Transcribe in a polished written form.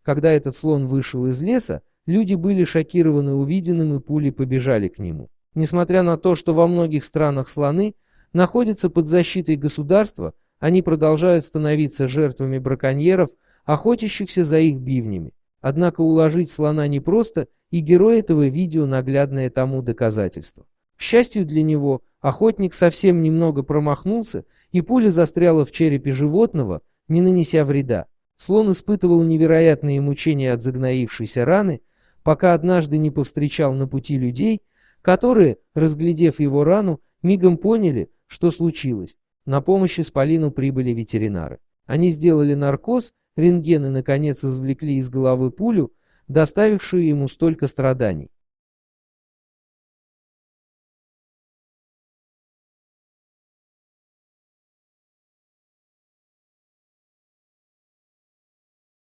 Когда этот слон вышел из леса, люди были шокированы увиденным и пули побежали к нему. Несмотря на то, что во многих странах слоны находятся под защитой государства, они продолжают становиться жертвами браконьеров, охотящихся за их бивнями. Однако уложить слона непросто, и герой этого видео наглядное тому доказательство. К счастью для него, охотник совсем немного промахнулся, и пуля застряла в черепе животного, не нанеся вреда. Слон испытывал невероятные мучения от загноившейся раны, пока однажды не повстречал на пути людей, которые, разглядев его рану, мигом поняли, что случилось. На помощь исполину прибыли ветеринары. Они сделали наркоз, рентген и, наконец, извлекли из головы пулю, доставившую ему столько страданий.